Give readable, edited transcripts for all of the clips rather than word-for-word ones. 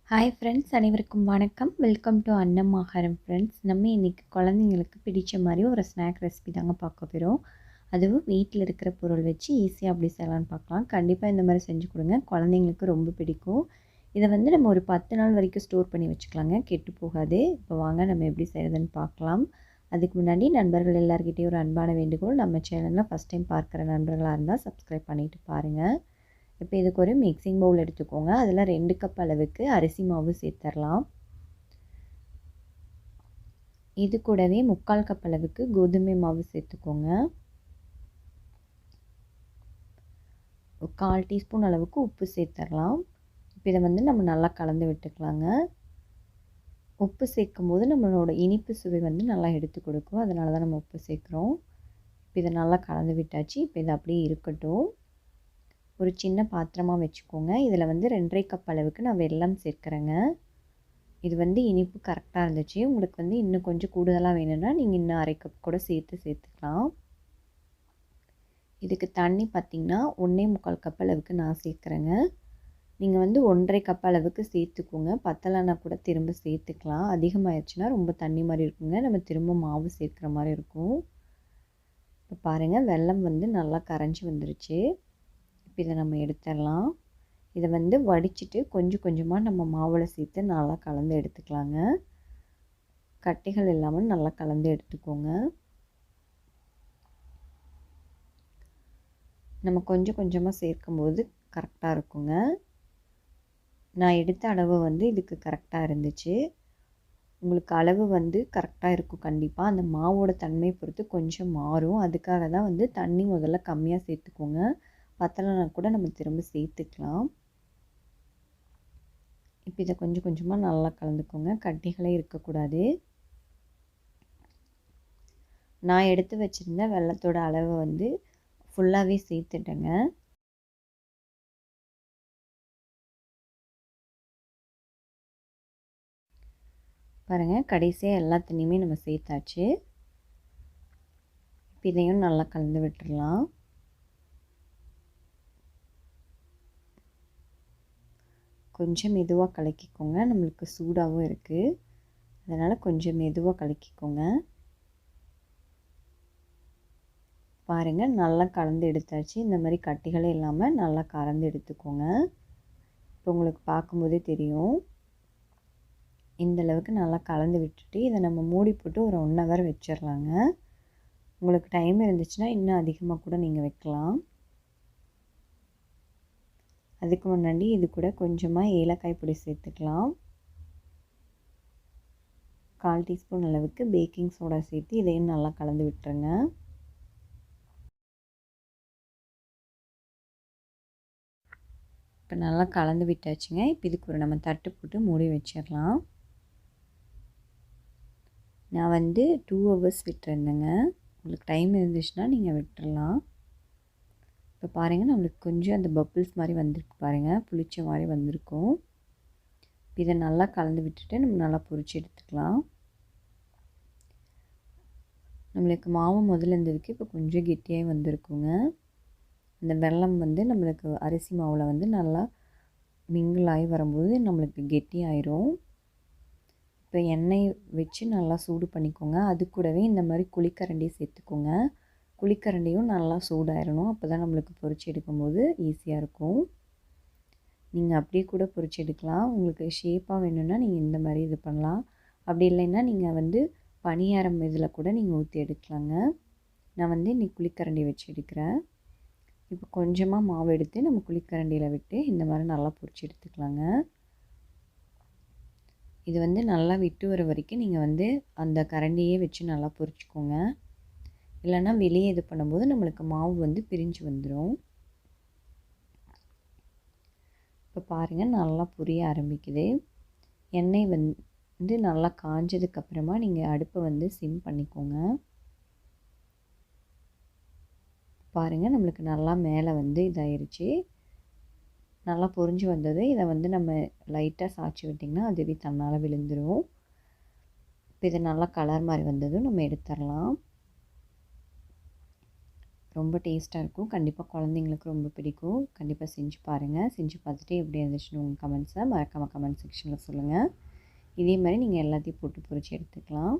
Hi friends, அனைவருக்கும் வணக்கம். Welcome to அன்னம் ஆகாரம் ஃப்ரெண்ட்ஸ். நம்ம இன்றைக்கி குழந்தைங்களுக்கு பிடிச்ச மாதிரி ஒரு ஸ்நாக் ரெசிபி தாங்க பார்க்க போகிறோம். அதுவும் வீட்டில் இருக்கிற பொருள் வச்சு ஈஸியாக அப்படி செய்யலான்னு பார்க்கலாம். கண்டிப்பாக இந்த மாதிரி செஞ்சு கொடுங்க, குழந்தைங்களுக்கு ரொம்ப பிடிக்கும். இதை நம்ம ஒரு 10 நாள் வரைக்கும் ஸ்டோர் பண்ணி வச்சுக்கலாங்க, கெட்டு போகாது. இப்போ வாங்க நம்ம எப்படி செய்கிறதுன்னு பார்க்கலாம். அதுக்கு முன்னாடி நண்பர்கள் எல்லாருக்கிட்டேயும் ஒரு அன்பான வேண்டுகோள், நம்ம சேனலில் ஃபஸ்ட் டைம் பார்க்குற நண்பர்களாக இருந்தால் சப்ஸ்கிரைப் பண்ணிவிட்டு பாருங்கள். இப்போ இதுக்கு ஒரு மிக்சிங் பவுல் எடுத்துக்கோங்க. அதில் 2 கப் அளவுக்கு அரிசி மாவு சேர்த்துடலாம். இது கூடவே 3/4 கப் அளவுக்கு கோதுமை மாவு சேர்த்துக்கோங்க. 1/4 டீஸ்பூன் அளவுக்கு உப்பு சேர்த்துடலாம். இப்போ இதை நம்ம நல்லா கலந்து விட்டுக்கலாங்க. உப்பு சேர்க்கும் போது நம்மளோட இனிப்பு சுவை நல்லா எடுத்து கொடுக்கும், அதனால தான் நம்ம உப்பு சேர்க்குறோம். இப்போ இதை நல்லா கலந்து விட்டாச்சு. இப்போ இது அப்படியே இருக்கட்டும். ஒரு சின்ன பாத்திரமாக வச்சுக்கோங்க. இதில் 2.5 கப் அளவுக்கு நான் வெல்லம் சேர்க்குறேங்க. இது இனிப்பு கரெக்டாக இருந்துச்சு. உங்களுக்கு இன்னும் கொஞ்சம் கூடுதலாக வேணும்னா நீங்கள் இன்னும் 1/2 கப் கூட சேர்த்துக்கலாம். இதுக்கு தண்ணி பார்த்திங்கன்னா 1.25 கப் அளவுக்கு நான் சேர்க்குறேங்க. நீங்கள் 1.5 கப் அளவுக்கு சேர்த்துக்கோங்க. பத்தலைன்னா கூட திரும்ப சேர்த்துக்கலாம். அதிகமாகிடுச்சுன்னா ரொம்ப தண்ணி மாதிரி இருக்குங்க, நம்ம திரும்ப மாவு சேர்க்குற மாதிரி இருக்கும். இப்போ பாருங்கள், வெல்லம் நல்லா கரைஞ்சி வந்துருச்சு. இப்போ இதை நம்ம எடுத்துடலாம். இதை வடிச்சிட்டு கொஞ்சம் கொஞ்சமாக நம்ம மாவில் சேர்த்து நல்லா கலந்து எடுத்துக்கலாங்க. கட்டிகள் இல்லாமல் நல்லா கலந்து எடுத்துக்கோங்க. நம்ம கொஞ்சம் கொஞ்சமாக சேர்க்கும்போது கரெக்டாக இருக்குங்க. நான் எடுத்த அளவு இதுக்கு கரெக்டாக இருந்துச்சு. உங்களுக்கு அளவு கரெக்டாக இருக்கும் கண்டிப்பாக. அந்த மாவோட தன்மையை பொறுத்து கொஞ்சம் மாறும். அதுக்காக தான் தண்ணி முதல்ல கம்மியாக சேர்த்துக்கோங்க. பத்தலைன்னா கூட நம்ம திரும்ப சேர்த்துக்கலாம். இப்போ இதை கொஞ்சம் கொஞ்சமாக நல்லா கலந்துக்கோங்க, கட்டிகளே இருக்கக்கூடாது. நான் எடுத்து வச்சுருந்த வெல்லத்தோட அளவு ஃபுல்லாகவே சேர்த்துட்டேங்க. பாருங்கள், கடைசியாக எல்லா தண்ணியுமே நம்ம சேர்த்தாச்சு. இப்போ இதையும் நல்லா கலந்து விட்டுடலாம். கொஞ்சம் மெதுவாக கலக்கிக்கோங்க, நம்மளுக்கு சூடாகவும் இருக்குது, அதனால் கொஞ்சம் மெதுவாக கலக்கிக்கோங்க. பாருங்கள், நல்லா கலந்து எடுத்தாச்சு. இந்த மாதிரி கட்டிகளே இல்லாமல் நல்லா கலந்து எடுத்துக்கோங்க. இப்போ உங்களுக்கு பார்க்கும்போதே தெரியும். இந்தளவுக்கு நல்லா கலந்து விட்டுட்டு இதை நம்ம மூடி போட்டு ஒரு 1 ஹவர் வச்சிடலாங்க. உங்களுக்கு டைம் இருந்துச்சுன்னா இன்னும் அதிகமாக கூட நீங்கள் வைக்கலாம். அதுக்கு முன்னாடி இது கூட கொஞ்சமாக ஏலக்காய் பொடி சேர்த்துக்கலாம். 1/4 டீஸ்பூன் அளவுக்கு பேக்கிங் சோடா சேர்த்து இதையும் நல்லா கலந்து விட்டுருங்க. இப்போ நல்லா கலந்து விட்டாச்சுங்க. இப்போ இதுக்கு ஒரு நம்ம தட்டு போட்டு மூடி வச்சிடலாம். நான் 2 ஹவர்ஸ் விட்டுருந்தேங்க. உங்களுக்கு டைம் இருந்துச்சுன்னா நீங்கள் விட்டுறலாம். இப்போ பாருங்கள், நம்மளுக்கு கொஞ்சம் அந்த பப்பிள்ஸ் மாதிரி வந்திருக்கு பாருங்கள், புளிச்ச மாதிரி வந்திருக்கும். இதை நல்லா கலந்து விட்டுட்டு நம்ம நல்லா பொரிச்சு எடுத்துக்கலாம். நம்மளுக்கு மாவு முதல்ல இருந்ததுக்கு இப்போ கொஞ்சம் கெட்டியாக வந்திருக்குங்க. அந்த வெல்லம் நம்மளுக்கு அரிசி மாவில் நல்லா மிங்கிள் ஆகி வரும்போது நம்மளுக்கு கெட்டியாயிரும். இப்போ எண்ணெய் வச்சு நல்லா சூடு பண்ணிக்கோங்க. அது கூடவே இந்த மாதிரி குழிக்கரண்டி சேர்த்துக்கோங்க. குழிக்கரண்டியும் நல்லா சூடாயிடணும், அப்போ தான் நம்மளுக்கு பொரிச்சு எடுக்கும்போது ஈஸியாக இருக்கும். நீங்கள் அப்படியே கூட பொரிச்சு எடுக்கலாம். உங்களுக்கு ஷேப்பாக வேணும்னா நீங்கள் இந்த மாதிரி இது பண்ணலாம். அப்படி இல்லைன்னா நீங்கள் பணியாரம் இதில் கூட நீங்கள் ஊற்றி எடுக்கலாங்க. நான் இன்றைக்கி குழிக்கரண்டி வச்சு எடுக்கிறேன். இப்போ கொஞ்சமாக மாவு எடுத்து நம்ம குழிக்கரண்டியில் விட்டு இந்த மாதிரி நல்லா பொரிச்சு எடுத்துக்கலாங்க. இது நல்லா விட்டு வர வரைக்கும் நீங்கள் அந்த கரண்டியே வச்சு நல்லா பொரிச்சுக்கோங்க. இல்லைன்னா வெளியே இது பண்ணும்போது நம்மளுக்கு மாவு பிரிஞ்சு வந்துடும். இப்போ பாருங்கள், நல்லா புரிய ஆரம்பிக்குது. எண்ணெய் நல்லா காஞ்சதுக்கப்புறமா நீங்கள் அடுப்பை சிம் பண்ணிக்கோங்க. பாருங்கள், நம்மளுக்கு நல்லா மேலே இதாயிருச்சு, நல்லா பொரிஞ்சு வந்தது. இதை நம்ம லைட்டாக சாய்ச்சி விட்டிங்கன்னா அதுவே தன்னால் விழுந்துடும். இப்போ இது நல்லா கலர் மாதிரி வந்ததும் நம்ம எடுத்துடலாம். ரொம்ப டேஸ்ட்டாக இருக்கும். கண்டிப்பாக குழந்தைங்களுக்கு ரொம்ப பிடிக்கும். கண்டிப்பாக செஞ்சு பாருங்கள். செஞ்சு பார்த்துட்டு எப்படி இருந்துச்சுன்னு உங்கள் கமெண்ட்ஸை மறக்காமல் கமெண்ட் செக்ஷனில் சொல்லுங்கள். இதே மாதிரி நீங்கள் எல்லாத்தையும் போட்டு பொரிச்சு எடுத்துக்கலாம்.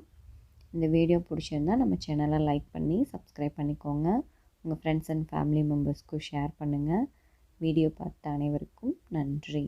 இந்த வீடியோ பிடிச்சிருந்தால் நம்ம சேனலை லைக் பண்ணி சப்ஸ்கிரைப் பண்ணிக்கோங்க. உங்கள் ஃப்ரெண்ட்ஸ் அண்ட் ஃபேமிலி மெம்பர்ஸ்க்கும் ஷேர் பண்ணுங்கள். வீடியோ பார்த்த அனைவருக்கும் நன்றி.